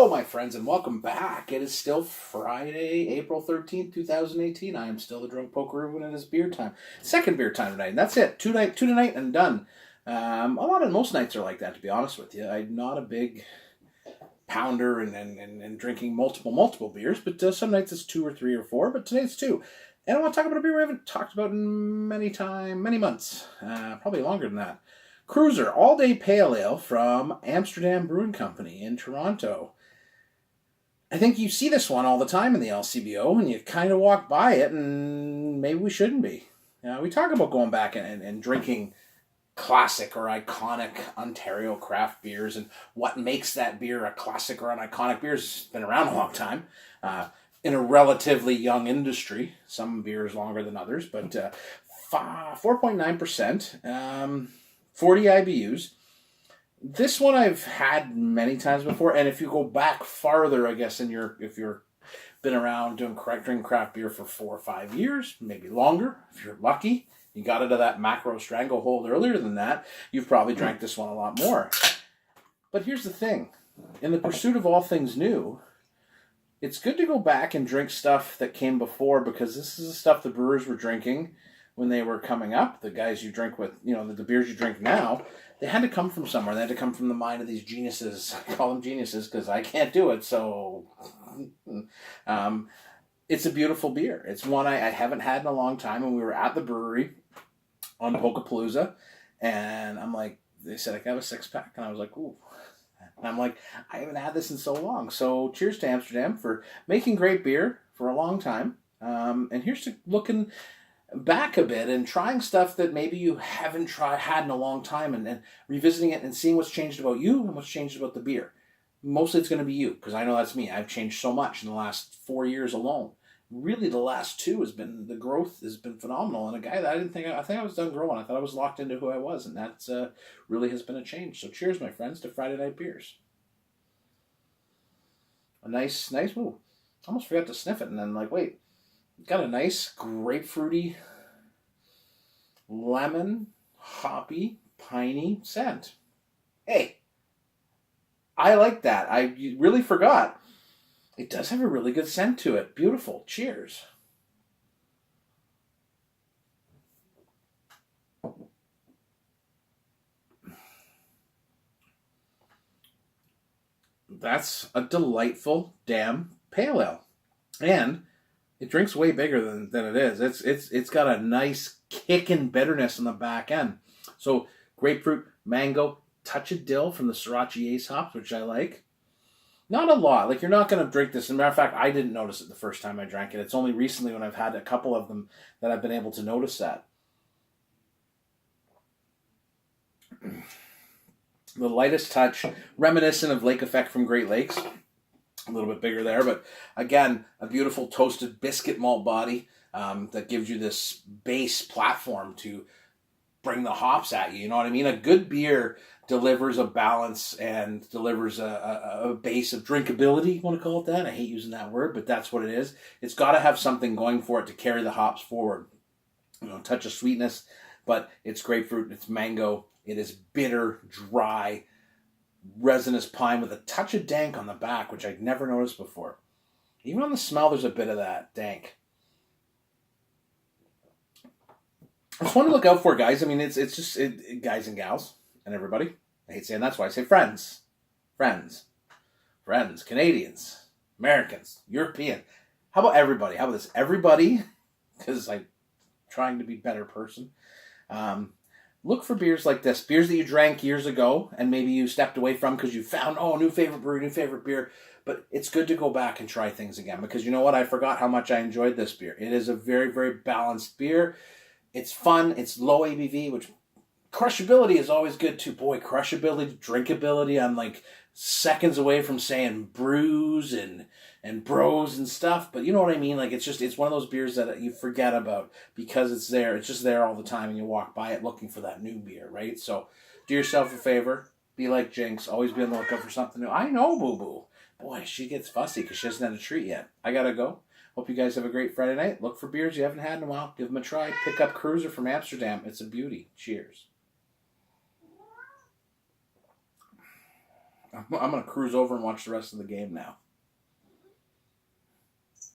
Hello, my friends, and welcome back. It is still Friday, April 13th, 2018. I am still the Drunk Poker when it is beer time. Second beer time tonight, and that's it. Two tonight and done. Most nights are like that, to be honest with you. I'm not a big pounder and drinking multiple beers, but some nights it's two or three or four, but tonight's two. And I want to talk about a beer we haven't talked about in many months. Probably longer than that. Cruiser All-Day Pale Ale from Amsterdam Brewing Company in Toronto. I think you see this one all the time in the LCBO, and you kind of walk by it, and maybe we shouldn't be. We talk about going back and drinking classic or iconic Ontario craft beers, and what makes that beer a classic or an iconic beer. It's been around a long time. In a relatively young industry. Some beers longer than others, but 4.9%. 40 IBUs. This one I've had many times before, and if you go back farther, I guess, if you're been around drinking craft beer for 4 or 5 years, maybe longer, if you're lucky, you got into that macro stranglehold earlier than that, you've probably drank this one a lot more. But here's the thing. In the pursuit of all things new, it's good to go back and drink stuff that came before, because this is the stuff the brewers were drinking when they were coming up. The guys you drink with, the beers you drink now, they had to come from somewhere. They had to come from the mind of these geniuses. I call them geniuses because I can't do it, so it's a beautiful beer. It's one I haven't had in a long time, and we were at the brewery on Pokapalooza, and I'm like, they said I could have a 6-pack, and I was like, ooh. And I'm like, I haven't had this in so long. So cheers to Amsterdam for making great beer for a long time. And here's to looking back a bit and trying stuff that maybe you haven't had in a long time, and revisiting it and seeing what's changed about you and what's changed about the beer. Mostly it's going to be you, because I know that's me. I've changed so much in the last 4 years alone. Really, the last two the growth has been phenomenal. And a guy that I think I was done growing. I thought I was locked into who I was, and that's really has been a change. So cheers, my friends, to Friday night beers. A nice, ooh, almost forgot to sniff it, and then wait, got a nice grapefruity, lemon, hoppy, piney scent. Hey, I like that. I really forgot. It does have a really good scent to it. Beautiful. Cheers. That's a delightful damn pale ale. And it drinks way bigger than it is. It's got a nice kicking bitterness in the back end. So grapefruit, mango, touch of dill from the Sriracha Ace hops, which I like. Not a lot. You're not going to drink this. As a matter of fact, I didn't notice it the first time I drank it. It's only recently when I've had a couple of them that I've been able to notice that. The lightest touch, reminiscent of Lake Effect from Great Lakes. A little bit bigger there, but again, a beautiful toasted biscuit malt body that gives you this base platform to bring the hops at you. You know what I mean? A good beer delivers a balance and delivers a base of drinkability. You want to call it that? I hate using that word, but that's what it is. It's got to have something going for it to carry the hops forward. Touch of sweetness, but it's grapefruit, it's mango, it is bitter, dry, resinous pine with a touch of dank on the back, which I'd never noticed before. Even on the smell, there's a bit of that dank. It's one to look out for, guys. I mean, it's just guys and gals and everybody. I hate saying that's why I say friends, Canadians, Americans, European. How about everybody? How about this? Everybody, because I'm trying to be a better person. Look for beers like this. Beers that you drank years ago and maybe you stepped away from because you found, new favorite brewery, new favorite beer. But it's good to go back and try things again, because you know what? I forgot how much I enjoyed this beer. It is a very, very balanced beer. It's fun. It's low ABV, which crushability is always good too. Boy, crushability, drinkability. I'm seconds away from saying brews and bros and stuff. But you know what I mean? It's one of those beers that you forget about because it's there. It's just there all the time, and you walk by it looking for that new beer, right? So do yourself a favor. Be like Jinx. Always be on the lookout for something new. I know, boo-boo. Boy, she gets fussy because she hasn't had a treat yet. I gotta go. Hope you guys have a great Friday night. Look for beers you haven't had in a while. Give them a try. Pick up Cruiser from Amsterdam. It's a beauty. Cheers. I'm going to cruise over and watch the rest of the game now.